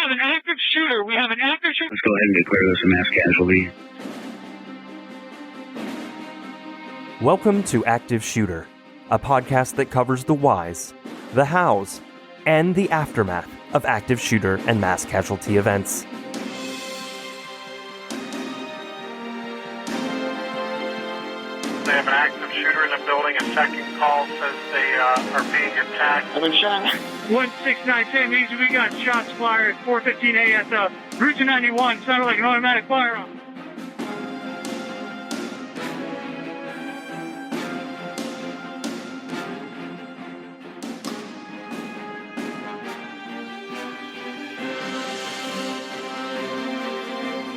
have an active shooter. Let's go ahead and declare this a mass casualty. Welcome to Active Shooter, a podcast that covers the whys, the hows, and the aftermath of active shooter and mass casualty events. They have an active shooter in the building. A second call says they are being attacked. I've been shot. 16910 means we got shots fired. 4:15 AS. Route 291 sounded like an automatic firearm.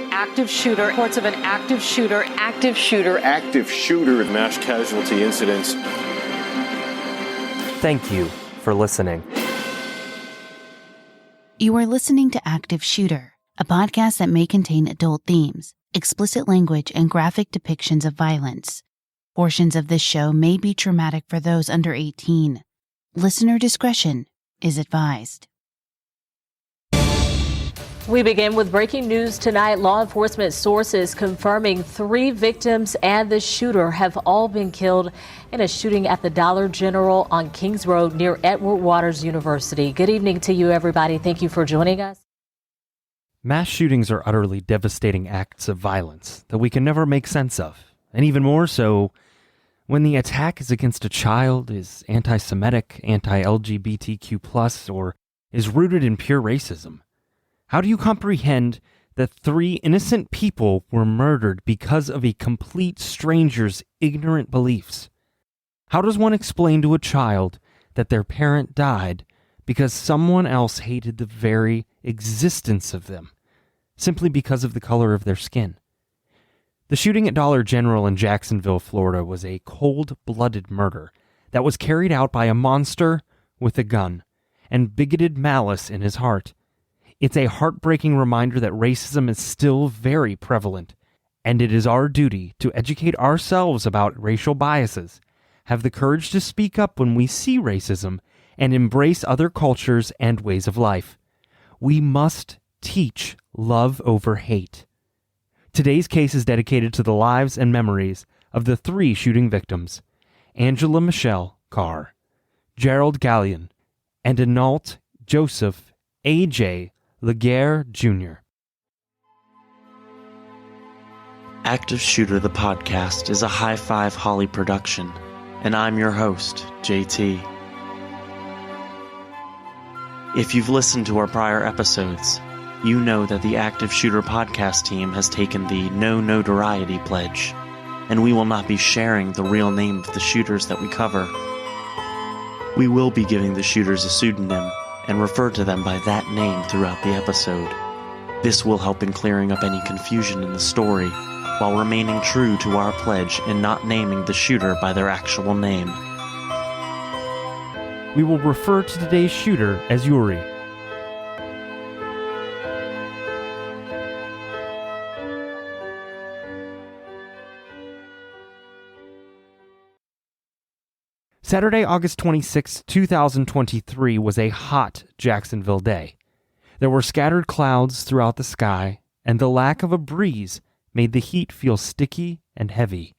Active shooter, reports of an active shooter, mass casualty incidents. Thank you for listening. You are listening to Active Shooter, a podcast that may contain adult themes, explicit language, and graphic depictions of violence. Portions of this show may be traumatic for those under 18. Listener discretion is advised. We begin with breaking news tonight. Law enforcement sources confirming 3 victims and the shooter have all been killed in a shooting at the Dollar General on Kings Road near Edward Waters University. Good evening to you, everybody. Thank you for joining us. Mass shootings are utterly devastating acts of violence that we can never make sense of, and even more so when the attack is against a child, is anti-Semitic, anti-LGBTQ+, or is rooted in pure racism. How do you comprehend that 3 innocent people were murdered because of a complete stranger's ignorant beliefs? How does one explain to a child that their parent died because someone else hated the very existence of them, simply because of the color of their skin? The shooting at Dollar General in Jacksonville, Florida was a cold-blooded murder that was carried out by a monster with a gun and bigoted malice in his heart. It's a heartbreaking reminder that racism is still very prevalent, and it is our duty to educate ourselves about racial biases, have the courage to speak up when we see racism, and embrace other cultures and ways of life. We must teach love over hate. Today's case is dedicated to the lives and memories of the 3 shooting victims, Angela Michelle Carr, Gerald Gallion, and Anault Joseph A.J. Laguerre Jr. Active Shooter the podcast is a High Five Holly production, and I'm your host, JT. If you've listened to our prior episodes, you know that the Active Shooter podcast team has taken the No Notoriety pledge, and we will not be sharing the real name of the shooters that we cover. We will be giving the shooters a pseudonym and refer to them by that name throughout the episode. This will help in clearing up any confusion in the story, while remaining true to our pledge in not naming the shooter by their actual name. We will refer to today's shooter as Yuri. Saturday, August 26, 2023 was a hot Jacksonville day. There were scattered clouds throughout the sky, and the lack of a breeze made the heat feel sticky and heavy.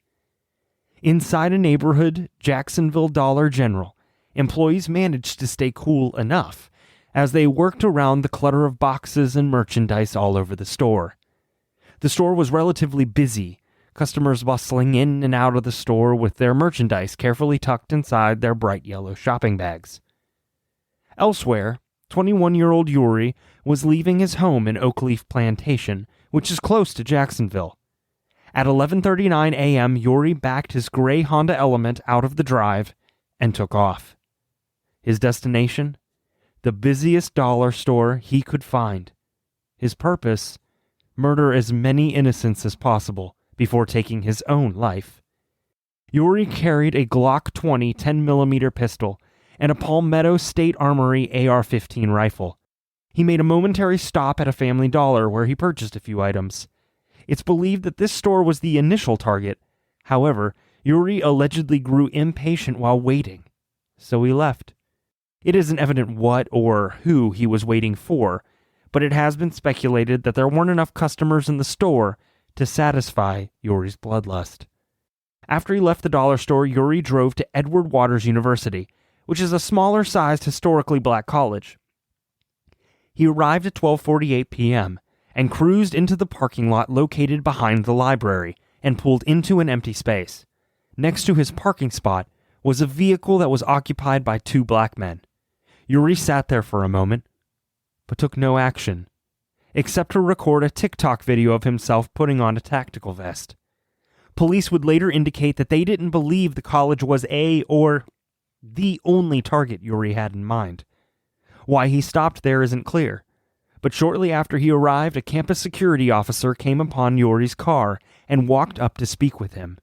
Inside a neighborhood, Jacksonville Dollar General, employees managed to stay cool enough as they worked around the clutter of boxes and merchandise all over the store. The store was relatively busy, customers bustling in and out of the store with their merchandise carefully tucked inside their bright yellow shopping bags. Elsewhere, 21-year-old Yuri was leaving his home in Oakleaf Plantation, which is close to Jacksonville. At 11:39 a.m., Yuri backed his gray Honda Element out of the drive and took off. His destination? The busiest dollar store he could find. His purpose? Murder as many innocents as possible before taking his own life. Yuri carried a Glock 20 10mm pistol and a Palmetto State Armory AR-15 rifle. He made a momentary stop at a Family Dollar where he purchased a few items. It's believed that this store was the initial target. However, Yuri allegedly grew impatient while waiting, so he left. It isn't evident what or who he was waiting for, but it has been speculated that there weren't enough customers in the store to satisfy Yuri's bloodlust. After he left the dollar store, Yuri drove to Edward Waters University, which is a smaller-sized historically black college. He arrived at 12:48 p.m. and cruised into the parking lot located behind the library and pulled into an empty space. Next to his parking spot was a vehicle that was occupied by two black men. Yuri sat there for a moment, but took no action, except to record a TikTok video of himself putting on a tactical vest. Police would later indicate that they didn't believe the college was or the only target Yuri had in mind. Why he stopped there isn't clear, but shortly after he arrived, a campus security officer came upon Yuri's car and walked up to speak with him.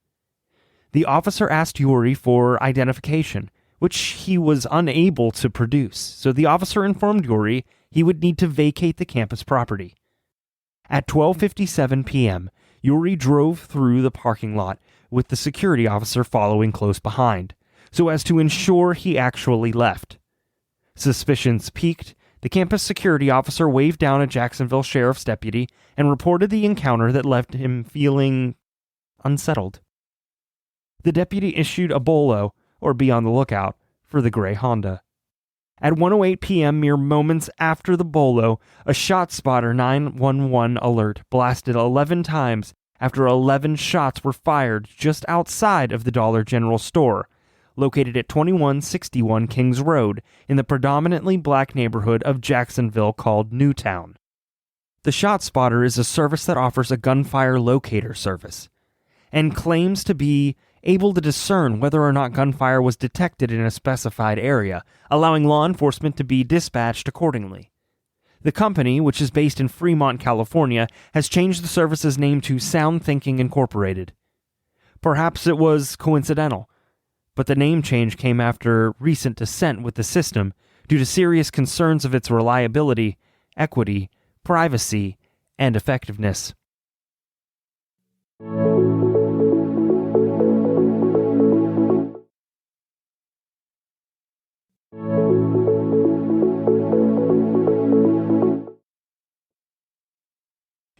The officer asked Yuri for identification, which he was unable to produce, so the officer informed Yuri he would need to vacate the campus property. At 12:57 p.m., Yuri drove through the parking lot with the security officer following close behind, so as to ensure he actually left. Suspicions piqued, the campus security officer waved down a Jacksonville sheriff's deputy and reported the encounter that left him feeling unsettled. The deputy issued a bolo, or be on the lookout, for the gray Honda. At 1:08 p.m., mere moments after the bolo, a ShotSpotter 911 alert blasted 11 times after 11 shots were fired just outside of the Dollar General store, located at 2161 Kings Road in the predominantly black neighborhood of Jacksonville called Newtown. The ShotSpotter is a service that offers a gunfire locator service and claims to be able to discern whether or not gunfire was detected in a specified area, allowing law enforcement to be dispatched accordingly. The company, which is based in Fremont, California, has changed the service's name to Sound Thinking Incorporated. Perhaps it was coincidental, but the name change came after recent dissent with the system due to serious concerns of its reliability, equity, privacy, and effectiveness.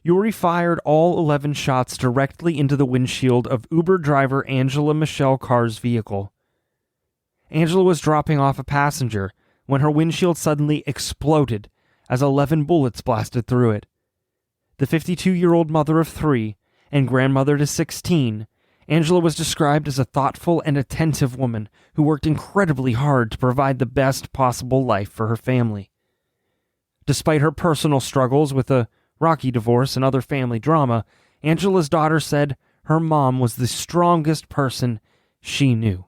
Yuri fired all 11 shots directly into the windshield of Uber driver Angela Michelle Carr's vehicle. Angela was dropping off a passenger when her windshield suddenly exploded as 11 bullets blasted through it. The 52-year-old mother of 3 and grandmother to 16, Angela was described as a thoughtful and attentive woman who worked incredibly hard to provide the best possible life for her family. Despite her personal struggles with a rocky divorce and other family drama, Angela's daughter said her mom was the strongest person she knew.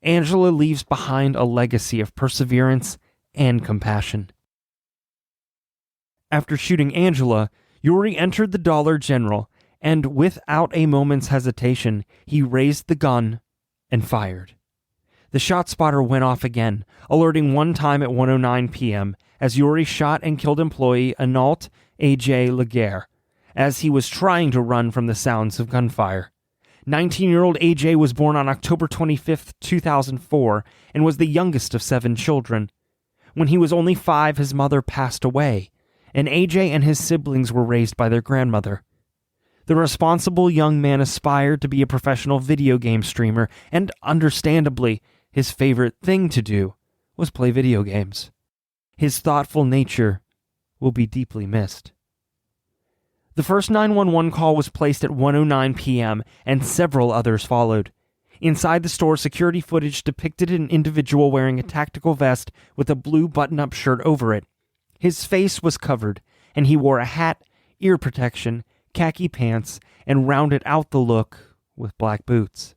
Angela leaves behind a legacy of perseverance and compassion. After shooting Angela, Yuri entered the Dollar General, and without a moment's hesitation, he raised the gun and fired. The ShotSpotter went off again, alerting one time at 1:09 p.m., as Yuri shot and killed employee Analt A.J. Laguerre, as he was trying to run from the sounds of gunfire. 19-year-old A.J. was born on October 25, 2004, and was the youngest of 7 children. When he was only 5, his mother passed away, and A.J. and his siblings were raised by their grandmother. The responsible young man aspired to be a professional video game streamer, and understandably, his favorite thing to do was play video games. His thoughtful nature will be deeply missed. The first 911 call was placed at 1:09 p.m., and several others followed. Inside the store, security footage depicted an individual wearing a tactical vest with a blue button-up shirt over it. His face was covered, and he wore a hat, ear protection, khaki pants, and rounded out the look with black boots.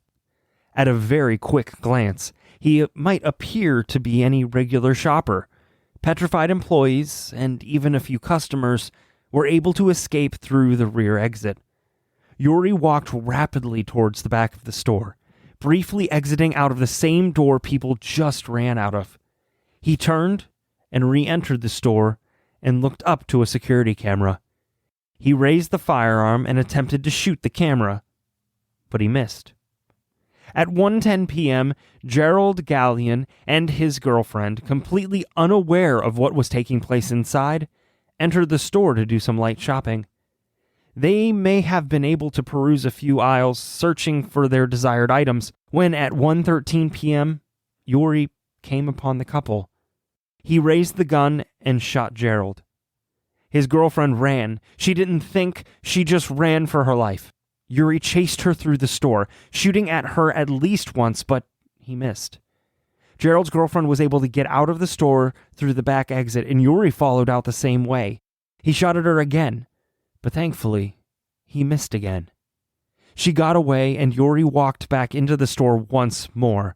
At a very quick glance, he might appear to be any regular shopper. Petrified employees, and even a few customers, were able to escape through the rear exit. Yuri walked rapidly towards the back of the store, briefly exiting out of the same door people just ran out of. He turned and re-entered the store and looked up to a security camera. He raised the firearm and attempted to shoot the camera, but he missed. At 1:10 p.m., Gerald Gallion and his girlfriend, completely unaware of what was taking place inside, entered the store to do some light shopping. They may have been able to peruse a few aisles searching for their desired items when at 1:13 p.m., Yuri came upon the couple. He raised the gun and shot Gerald. His girlfriend ran. She didn't think, she just ran for her life. Yuri chased her through the store, shooting at her at least once, but he missed. Gerald's girlfriend was able to get out of the store through the back exit, and Yuri followed out the same way. He shot at her again, but thankfully, he missed again. She got away, and Yuri walked back into the store once more.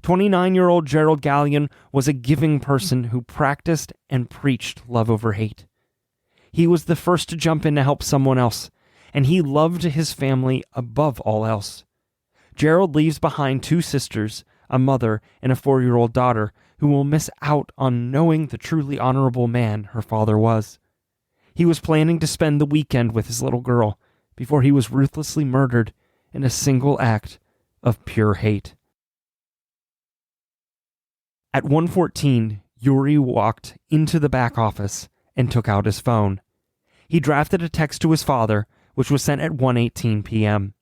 29-year-old Gerald Gallion was a giving person who practiced and preached love over hate. He was the first to jump in to help someone else, and he loved his family above all else. Gerald leaves behind 2 sisters, a mother, and a 4-year-old daughter who will miss out on knowing the truly honorable man her father was. He was planning to spend the weekend with his little girl before he was ruthlessly murdered in a single act of pure hate. At 1:14, Yuri walked into the back office and took out his phone. He drafted a text to his father, which was sent at 1:18 p.m.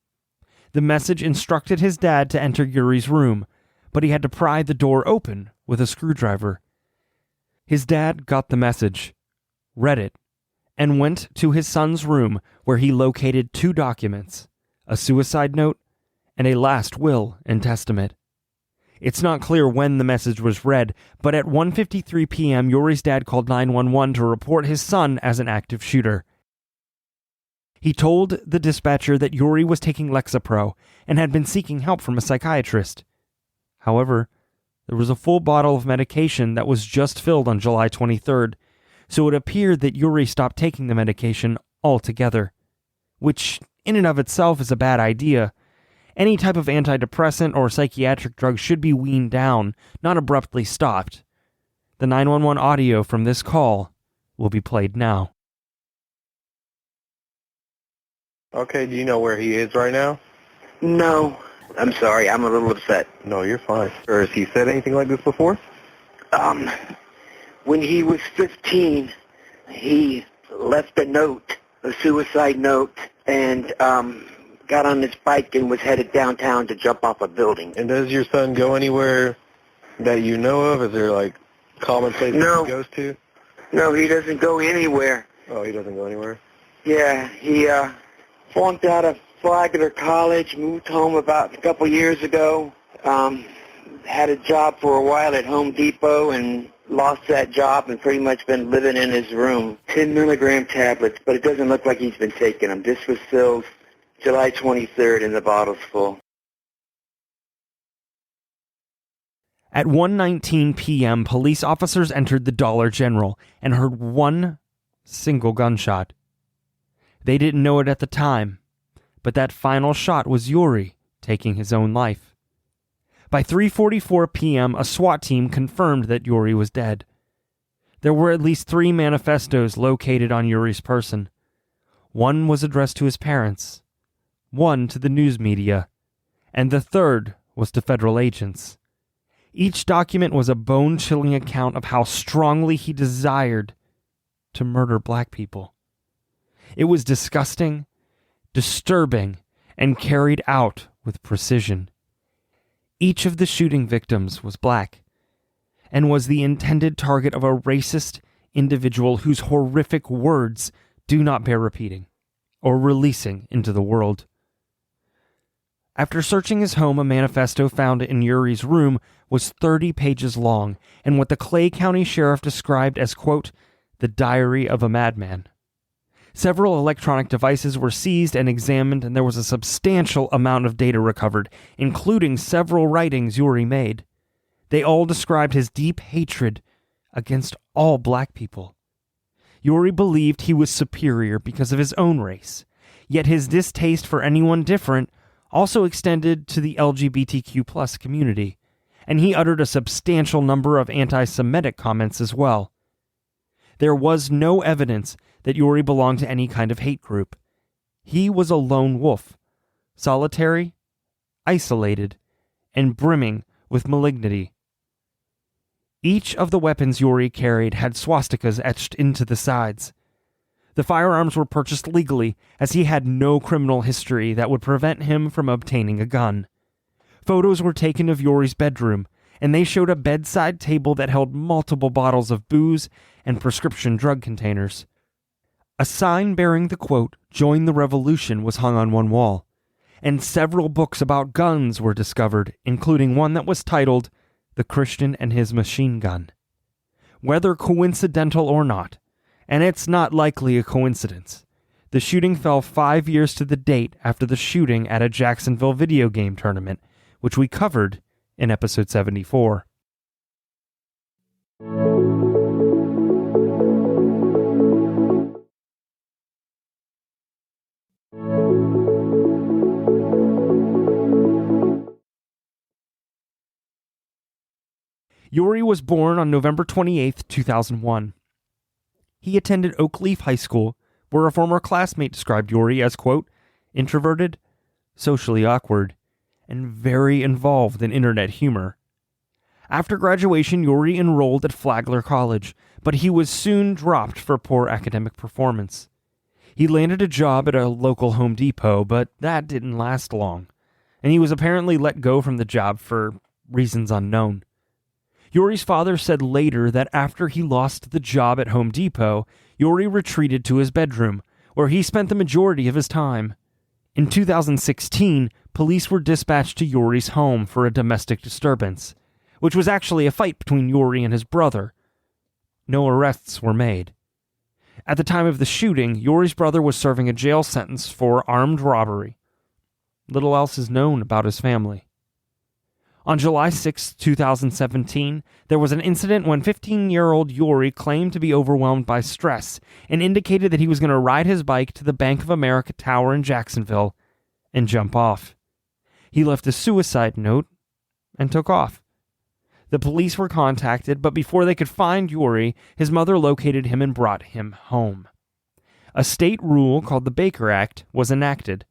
The message instructed his dad to enter Yuri's room, but he had to pry the door open with a screwdriver. His dad got the message, read it, and went to his son's room where he located 2 documents, a suicide note and a last will and testament. It's not clear when the message was read, but at 1:53 p.m., Yuri's dad called 911 to report his son as an active shooter. He told the dispatcher that Yuri was taking Lexapro and had been seeking help from a psychiatrist. However, there was a full bottle of medication that was just filled on July 23rd, so it appeared that Yuri stopped taking the medication altogether, which in and of itself is a bad idea. Any type of antidepressant or psychiatric drug should be weaned down, not abruptly stopped. The 911 audio from this call will be played now. Okay, do you know where he is right now? No. I'm sorry, I'm a little upset. No, you're fine. Or has he said anything like this before? When he was 15, he left a note, a suicide note, and got on his bike and was headed downtown to jump off a building. And does your son go anywhere that you know of? Is there, like, common places he goes to? No, he doesn't go anywhere. Oh, he doesn't go anywhere? Yeah, he flunked out of Flagler College, moved home about a couple years ago, had a job for a while at Home Depot and lost that job and pretty much been living in his room. 10-milligram tablets, but it doesn't look like he's been taking them. This was filled July 23rd and the bottle's full. At 1:19 p.m., police officers entered the Dollar General and heard one single gunshot. They didn't know it at the time, but that final shot was Yuri taking his own life. By 3:44 p.m., a SWAT team confirmed that Yuri was dead. There were at least 3 manifestos located on Yuri's person. One was addressed to his parents, one to the news media, and the third was to federal agents. Each document was a bone-chilling account of how strongly he desired to murder black people. It was disgusting, disturbing, and carried out with precision. Each of the shooting victims was black and was the intended target of a racist individual whose horrific words do not bear repeating or releasing into the world. After searching his home, a manifesto found in Yuri's room was 30 pages long and what the Clay County Sheriff described as, quote, the diary of a madman. Several electronic devices were seized and examined, and there was a substantial amount of data recovered, including several writings Yuri made. They all described his deep hatred against all black people. Yuri believed he was superior because of his own race, yet his distaste for anyone different also extended to the LGBTQ+ community, and he uttered a substantial number of anti-Semitic comments as well. There was no evidence that Yuri belonged to any kind of hate group. He was a lone wolf, solitary, isolated, and brimming with malignity. Each of the weapons Yuri carried had swastikas etched into the sides. The firearms were purchased legally, as he had no criminal history that would prevent him from obtaining a gun. Photos were taken of Yuri's bedroom, and they showed a bedside table that held multiple bottles of booze and prescription drug containers. A sign bearing the quote, "Join the Revolution," was hung on one wall, and several books about guns were discovered, including one that was titled "The Christian and His Machine Gun." Whether coincidental or not, and it's not likely a coincidence, the shooting fell 5 years to the date after the shooting at a Jacksonville video game tournament, which we covered in episode 74. Yuri was born on November 28, 2001. He attended Oak Leaf High School, where a former classmate described Yuri as, quote, introverted, socially awkward, and very involved in internet humor. After graduation, Yuri enrolled at Flagler College, but he was soon dropped for poor academic performance. He landed a job at a local Home Depot, but that didn't last long, and he was apparently let go from the job for reasons unknown. Yuri's father said later that after he lost the job at Home Depot, Yuri retreated to his bedroom, where he spent the majority of his time. In 2016, police were dispatched to Yuri's home for a domestic disturbance, which was actually a fight between Yuri and his brother. No arrests were made. At the time of the shooting, Yuri's brother was serving a jail sentence for armed robbery. Little else is known about his family. On July 6, 2017, there was an incident when 15-year-old Yuri claimed to be overwhelmed by stress and indicated that he was going to ride his bike to the Bank of America Tower in Jacksonville and jump off. He left a suicide note and took off. The police were contacted, but before they could find Yuri, his mother located him and brought him home. A state rule called the Baker Act was enacted,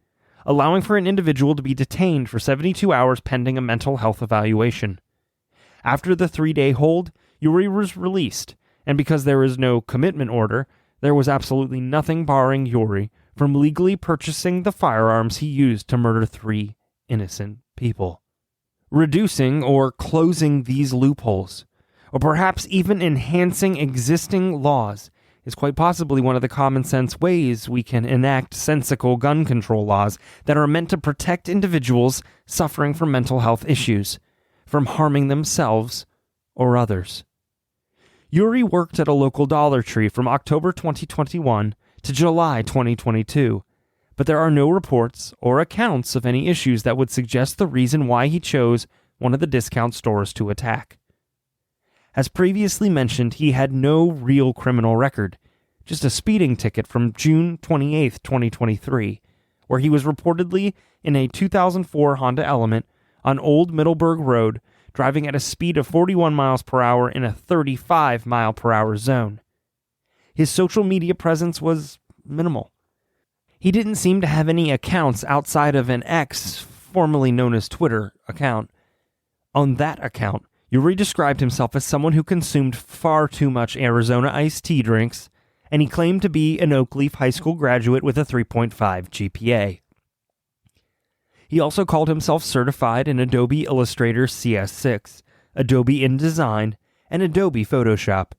allowing for an individual to be detained for 72 hours pending a mental health evaluation. After the 3-day hold, Yuri was released, and because there is no commitment order, there was absolutely nothing barring Yuri from legally purchasing the firearms he used to murder 3 innocent people. Reducing or closing these loopholes, or perhaps even enhancing existing laws, is quite possibly one of the common-sense ways we can enact sensical gun control laws that are meant to protect individuals suffering from mental health issues from harming themselves or others. Yuri worked at a local Dollar Tree from October 2021 to July 2022, but there are no reports or accounts of any issues that would suggest the reason why he chose one of the discount stores to attack. As previously mentioned, he had no real criminal record, just a speeding ticket from June 28, 2023, where he was reportedly in a 2004 Honda Element on Old Middleburg Road, driving at a speed of 41 miles per hour in a 35 mile per hour zone. His social media presence was minimal. He didn't seem to have any accounts outside of an X, formerly known as Twitter, account. On that account, Yuri described himself as someone who consumed far too much Arizona iced tea drinks, and he claimed to be an Oak Leaf High School graduate with a 3.5 GPA. He also called himself certified in Adobe Illustrator CS6, Adobe InDesign, and Adobe Photoshop.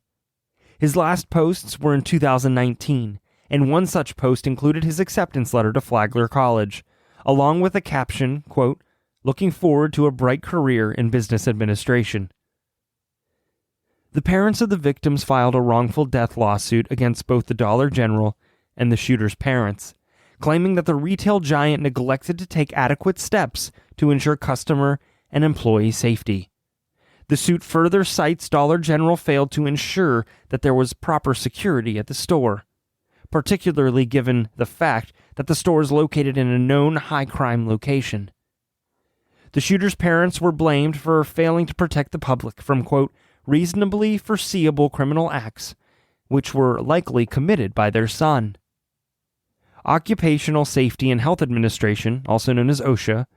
His last posts were in 2019, and one such post included his acceptance letter to Flagler College, along with a caption, quote, "Looking forward to a bright career in business administration." The parents of the victims filed a wrongful death lawsuit against both the Dollar General and the shooter's parents, claiming that the retail giant neglected to take adequate steps to ensure customer and employee safety. The suit further cites Dollar General failed to ensure that there was proper security at the store, particularly given the fact that the store is located in a known high-crime location. The shooter's parents were blamed for failing to protect the public from, quote, reasonably foreseeable criminal acts, which were likely committed by their son. Occupational Safety and Health Administration, also known as OSHA,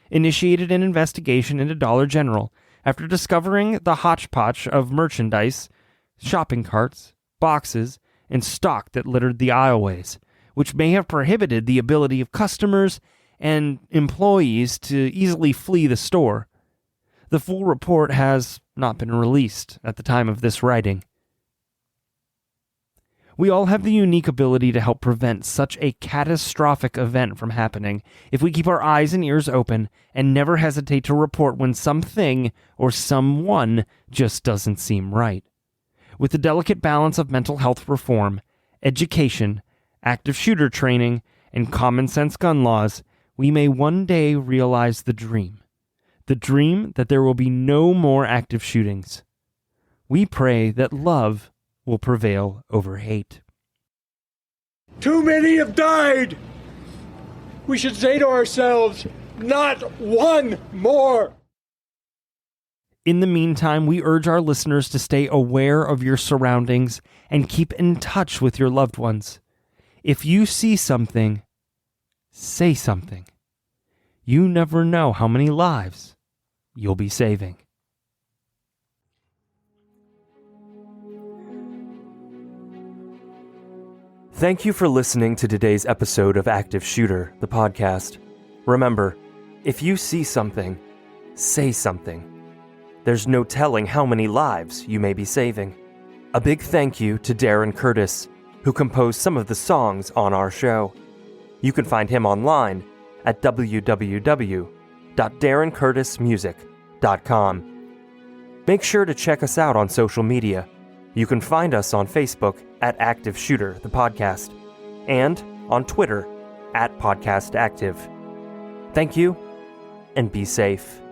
initiated an investigation into Dollar General after discovering the hodgepodge of merchandise, shopping carts, boxes, and stock that littered the aisleways, which may have prohibited the ability of customers and employees to easily flee the store. The full report has not been released at the time of this writing. We all have the unique ability to help prevent such a catastrophic event from happening if we keep our eyes and ears open and never hesitate to report when something or someone just doesn't seem right. With the delicate balance of mental health reform, education, active shooter training, and common sense gun laws, we may one day realize the dream that there will be no more active shootings. We pray that love will prevail over hate. Too many have died. We should say to ourselves, not one more. In the meantime, we urge our listeners to stay aware of your surroundings and keep in touch with your loved ones. If you see something, say something. You never know how many lives you'll be saving. Thank you for listening to today's episode of Active Shooter, the podcast. Remember, if you see something, say something. There's no telling how many lives you may be saving. A big thank you to Darren Curtis, who composed some of the songs on our show. You can find him online at www.darrencurtismusic.com. Make sure to check us out on social media. You can find us on Facebook at Active Shooter, the podcast, and on Twitter at Podcast Active. Thank you, and be safe.